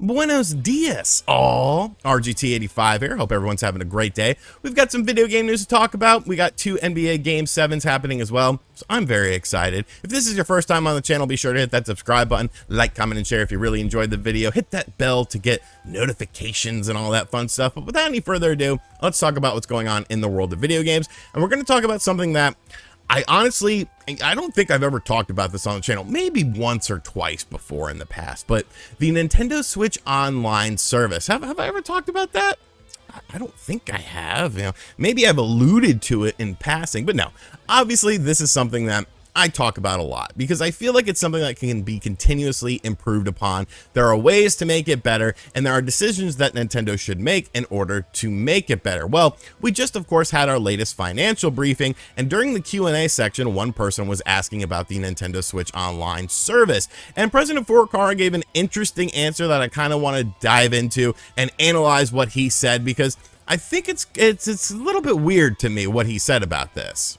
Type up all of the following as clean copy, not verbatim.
Buenos dias, all. RGT85 here. Hope everyone's having a great day. We've got some video game news to talk about. We got 2 NBA Game 7s happening as well, so I'm very excited. If this is your first time on the channel, be sure to hit that subscribe button, like, comment, and share if you really enjoyed the video. Hit that bell to get notifications and all that fun stuff. But without any further ado, let's talk about what's going on in the world of video games. And we're going to talk about something that I don't think I've ever talked about this on the channel, maybe once or twice before in the past, but the Nintendo Switch Online service. Have I ever talked about that? I don't think I have. You know, maybe I've alluded to it in passing, but no. Obviously, this is something that I talk about a lot because I feel like it's something that can be continuously improved upon. There are ways to make it better, and there are decisions that Nintendo should make in order to make it better. Well, we just, of course, had our latest financial briefing, and during the Q&A section, one person was asking about the Nintendo Switch Online service, and President Furukawa gave an interesting answer that I kind of want to dive into and analyze what he said, because I think it's a little bit weird to me what he said about this.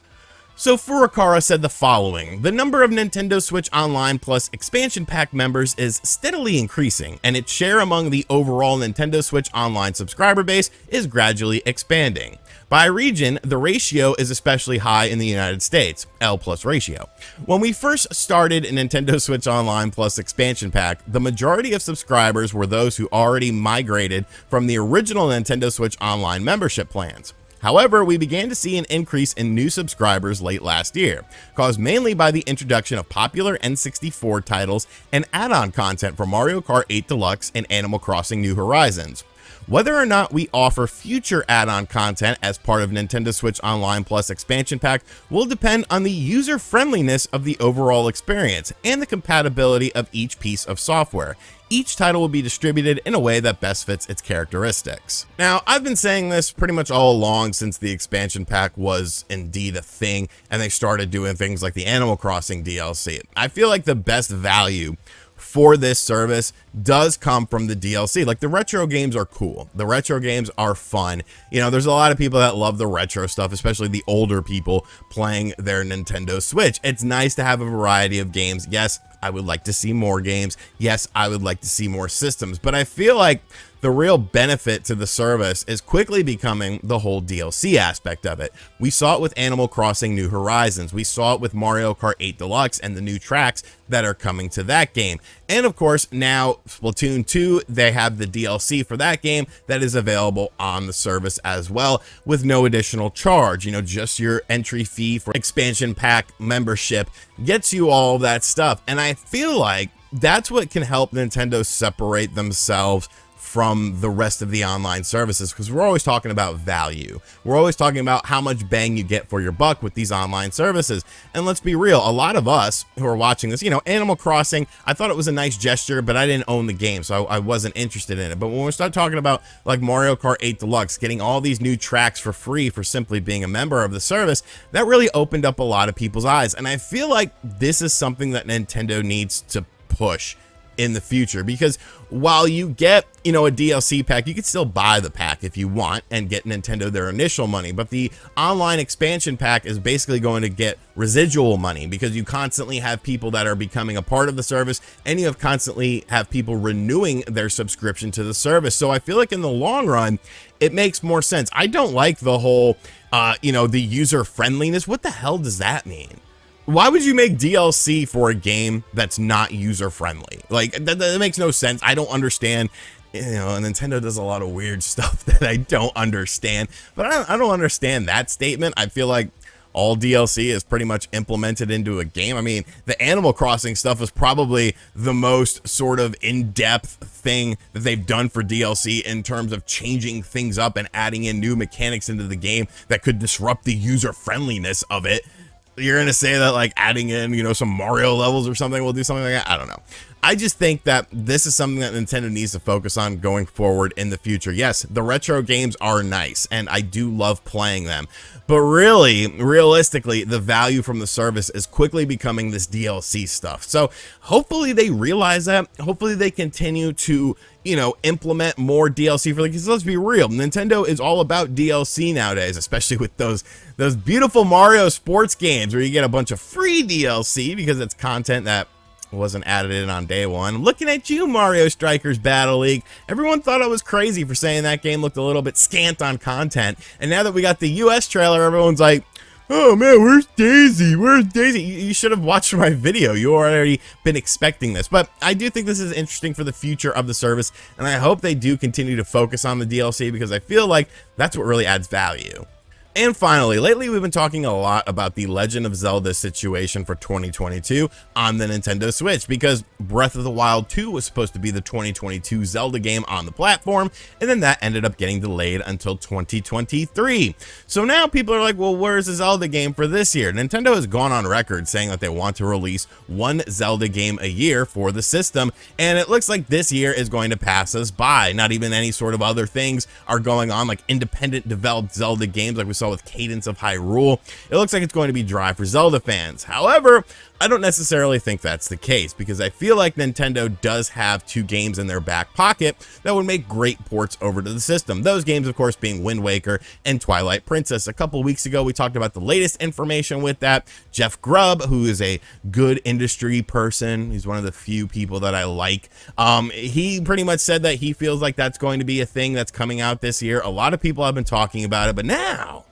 So Furukawa said the following: the number of Nintendo Switch Online Plus expansion pack members is steadily increasing, and its share among the overall Nintendo Switch Online subscriber base is gradually expanding. By region, the ratio is especially high in the United States, L+ ratio. When we first started Nintendo Switch Online Plus expansion pack, the majority of subscribers were those who already migrated from the original Nintendo Switch Online membership plans. However, we began to see an increase in new subscribers late last year, caused mainly by the introduction of popular N64 titles and add-on content for Mario Kart 8 Deluxe and Animal Crossing New Horizons. Whether or not we offer future add-on content as part of Nintendo Switch Online Plus expansion pack will depend on the user-friendliness of the overall experience and the compatibility of each piece of software. Each title will be distributed in a way that best fits its characteristics. Now, I've been saying this pretty much all along since the expansion pack was indeed a thing and they started doing things like the Animal Crossing DLC. I feel like the best value for this service does come from the DLC. Like, the retro games are cool. The retro games are fun. You know, there's a lot of people that love the retro stuff, especially the older people playing their Nintendo Switch. It's nice to have a variety of games. Yes, I would like to see more games. Yes, I would like to see more systems, but I feel like the real benefit to the service is quickly becoming the whole DLC aspect of it. We saw it with Animal Crossing New Horizons. We saw it with Mario Kart 8 Deluxe and the new tracks that are coming to that game. And of course, now Splatoon 2, they have the DLC for that game that is available on the service as well with no additional charge. You know, just your entry fee for expansion pack membership gets you all of that stuff. And I feel like that's what can help Nintendo separate themselves from the rest of the online services, because we're always talking about value. We're always talking about how much bang you get for your buck with these online services. And let's be real, a lot of us who are watching this, you know, Animal Crossing, I thought it was a nice gesture, but I didn't own the game, so I wasn't interested in it. But when we start talking about like Mario Kart 8 Deluxe, getting all these new tracks for free for simply being a member of the service, that really opened up a lot of people's eyes. And I feel like this is something that Nintendo needs to push in the future, because while you get, you know, a DLC pack, you can still buy the pack if you want and get Nintendo their initial money, but the online expansion pack is basically going to get residual money because you constantly have people that are becoming a part of the service, and you constantly have people renewing their subscription to the service. So I feel like in the long run, it makes more sense. I don't like the whole, you know, the user friendliness. What the hell does that mean? Why would you make DLC for a game that's not user-friendly? Like, that makes no sense. I don't understand. You know, Nintendo does a lot of weird stuff that I don't understand, but I don't understand that statement. I feel like all DLC is pretty much implemented into a game. I mean, the Animal Crossing stuff is probably the most sort of in-depth thing that they've done for DLC in terms of changing things up and adding in new mechanics into the game that could disrupt the user-friendliness of it. You're going to say that like adding in, you know, some Mario levels or something will do something like that? I don't know. I just think that this is something that Nintendo needs to focus on going forward in the future. Yes, the retro games are nice, and I do love playing them. But really, realistically, the value from the service is quickly becoming this DLC stuff. So hopefully they realize that. Hopefully they continue to, you know, implement more DLC for, because let's be real, Nintendo is all about DLC nowadays, especially with those beautiful Mario sports games where you get a bunch of free DLC because it's content that wasn't added in on day one. Looking at you, Mario Strikers Battle League. Everyone thought I was crazy for saying that game looked a little bit scant on content. And now that we got the US trailer, everyone's like, oh man, where's Daisy? Where's Daisy? You should have watched my video. You already been expecting this. But I do think this is interesting for the future of the service, and I hope they do continue to focus on the DLC because I feel like that's what really adds value. And finally, lately we've been talking a lot about the Legend of Zelda situation for 2022 on the Nintendo Switch because Breath of the Wild 2 was supposed to be the 2022 Zelda game on the platform, and then that ended up getting delayed until 2023. So now people are like, well, where's the Zelda game for this year? Nintendo has gone on record saying that they want to release one Zelda game a year for the system, and it looks like this year is going to pass us by. Not even any sort of other things are going on, like independent developed Zelda games like we saw with Cadence of Hyrule. It looks like it's going to be dry for Zelda fans. However, I don't necessarily think that's the case because I feel like Nintendo does have two games in their back pocket that would make great ports over to the system. Those games, of course, being Wind Waker and Twilight Princess. A couple weeks ago, we talked about the latest information with that. Jeff Grubb, who is a good industry person, he's one of the few people that I like. He pretty much said that he feels like that's going to be a thing that's coming out this year. A lot of people have been talking about it, but now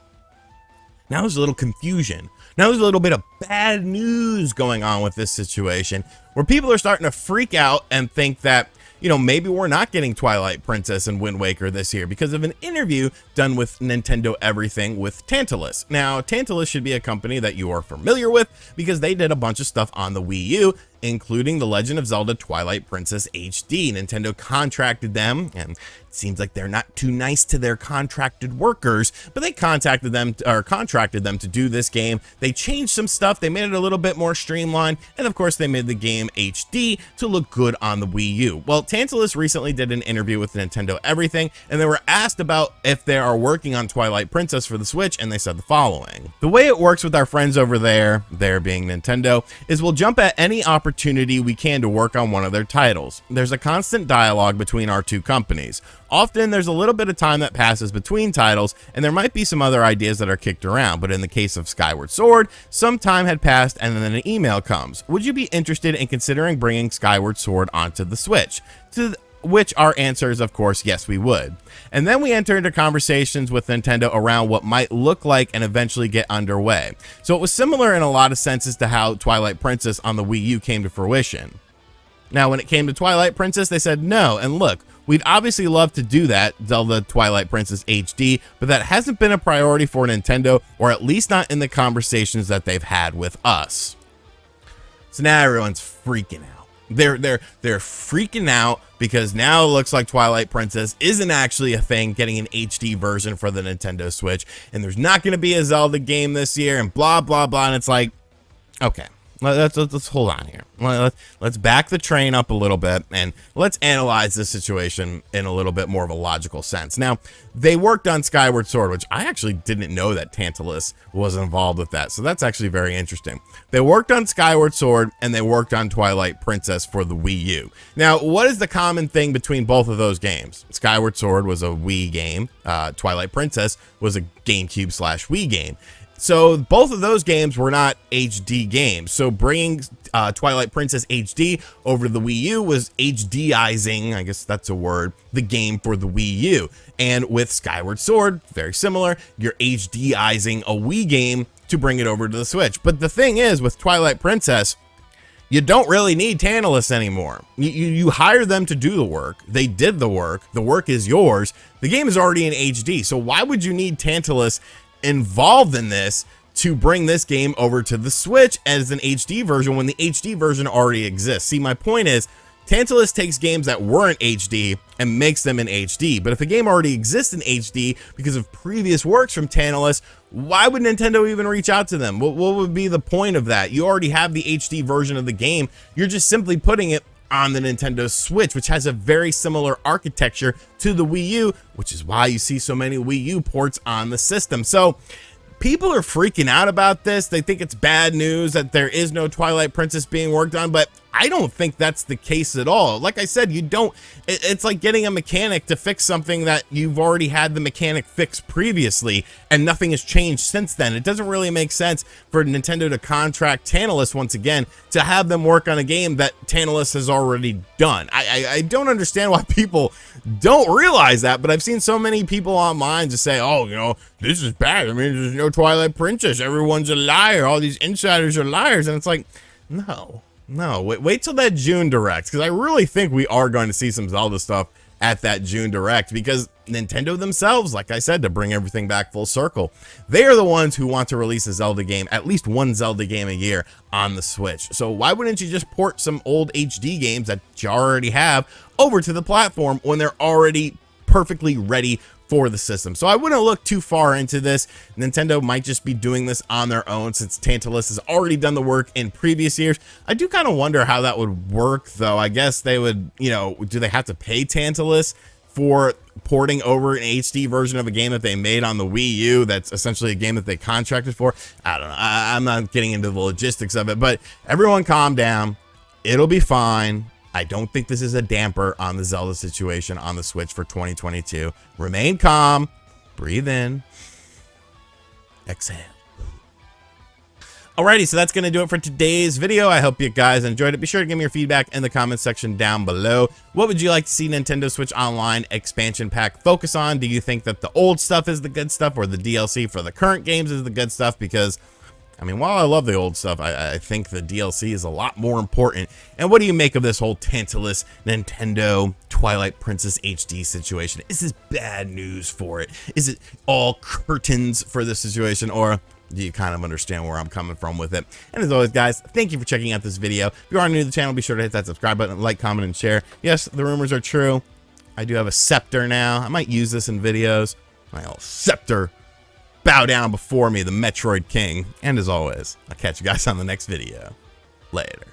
there's a little confusion. Now there's a little bit of bad news going on with this situation where people are starting to freak out and think that, you know, maybe we're not getting Twilight Princess and Wind Waker this year because of an interview done with Nintendo Everything with Tantalus. Now, Tantalus should be a company that you are familiar with because they did a bunch of stuff on the Wii U, including The Legend of Zelda Twilight Princess HD. Nintendo contracted them, and it seems like they're not too nice to their contracted workers, but they contracted them to do this game. They changed some stuff, they made it a little bit more streamlined, and of course they made the game HD to look good on the Wii U. Well, Tantalus recently did an interview with Nintendo Everything, and they were asked about if they are working on Twilight Princess for the Switch, and they said the following. The way it works with our friends over there being Nintendo, is we'll jump at any opportunity we can to work on one of their titles. There's a constant dialogue between our two companies. Often there's a little bit of time that passes between titles, and there might be some other ideas that are kicked around, but in the case of Skyward Sword, some time had passed and then an email comes. Would you be interested in considering bringing Skyward Sword onto the Switch? To which our answer is, of course, yes, we would. And then we enter into conversations with Nintendo around what might look like and eventually get underway. So it was similar in a lot of senses to how Twilight Princess on the Wii U came to fruition. Now, when it came to Twilight Princess, they said no, and look, we'd obviously love to do that, Zelda Twilight Princess HD, but that hasn't been a priority for Nintendo, or at least not in the conversations that they've had with us. So now everyone's freaking out. They're freaking out because now it looks like Twilight Princess isn't actually a thing, getting an HD version for the Nintendo Switch, and there's not going to be a Zelda game this year, and blah, blah, blah, and it's like, okay. Let's hold on here. Let's back the train up a little bit and let's analyze this situation in a little bit more of a logical sense. Now, they worked on Skyward Sword, which I actually didn't know that Tantalus was involved with that. So that's actually very interesting. They worked on Skyward Sword and they worked on Twilight Princess for the Wii U. Now, what is the common thing between both of those games? Skyward Sword was a Wii game. Twilight Princess was a GameCube/Wii game. So both of those games were not HD games. So bringing Twilight Princess HD over to the Wii U was HDizing, I guess that's a word, the game for the Wii U. And with Skyward Sword, very similar, you're HDizing a Wii game to bring it over to the Switch. But the thing is, with Twilight Princess, you don't really need Tantalus anymore. You hire them to do the work. They did the work. The work is yours. The game is already in HD. So why would you need Tantalus involved in this to bring this game over to the Switch as an HD version when the HD version already exists? See, my point is, Tantalus takes games that weren't HD and makes them in HD. But if a game already exists in HD because of previous works from Tantalus, why would Nintendo even reach out to them? What would be the point of that? You already have the HD version of the game. You're just simply putting it on the Nintendo Switch, which has a very similar architecture to the Wii U, which is why you see so many Wii U ports on the system. So people are freaking out about this. They think it's bad news that there is no Twilight Princess being worked on, but I don't think that's the case at all. Like I said, you don't, it's like getting a mechanic to fix something that you've already had the mechanic fix previously and nothing has changed since then. It doesn't really make sense for Nintendo to contract Tantalus once again to have them work on a game that Tantalus has already done. I don't understand why people don't realize that, but I've seen so many people online just say, oh, you know, this is bad. I mean, there's no Twilight Princess. Everyone's a liar. All these insiders are liars. And it's like, no, wait till that June Direct, because I really think we are going to see some Zelda stuff at that June Direct, because Nintendo themselves, like I said, to bring everything back full circle, they are the ones who want to release a Zelda game, at least one Zelda game a year on the Switch. So why wouldn't you just port some old HD games that you already have over to the platform when they're already perfectly ready for the system? So I wouldn't look too far into this. Nintendo might just be doing this on their own since Tantalus has already done the work in previous years. I do kind of wonder how that would work, though. I guess they would, you know, do they have to pay Tantalus for porting over an HD version of a game that they made on the Wii U that's essentially a game that they contracted for? I don't know. I'm not getting into the logistics of it, but everyone calm down. It'll be fine. I don't think this is a damper on the Zelda situation on the Switch for 2022. Remain calm, breathe in, exhale. Alrighty, so that's going to do it for today's video. I hope you guys enjoyed it. Be sure to give me your feedback in the comment section down below. What would you like to see Nintendo Switch Online expansion pack focus on? Do you think that the old stuff is the good stuff, or the DLC for the current games is the good stuff? Because, I mean, while I love the old stuff, I think the DLC is a lot more important. And what do you make of this whole Tantalus Nintendo Twilight Princess HD situation? Is this bad news for it? Is it all curtains for this situation? Or do you kind of understand where I'm coming from with it? And as always, guys, thank you for checking out this video. If you are new to the channel, be sure to hit that subscribe button, like, comment, and share. Yes, the rumors are true. I do have a scepter now. I might use this in videos. My old scepter. Bow down before me, the Metroid King. And as always, I'll catch you guys on the next video. Later.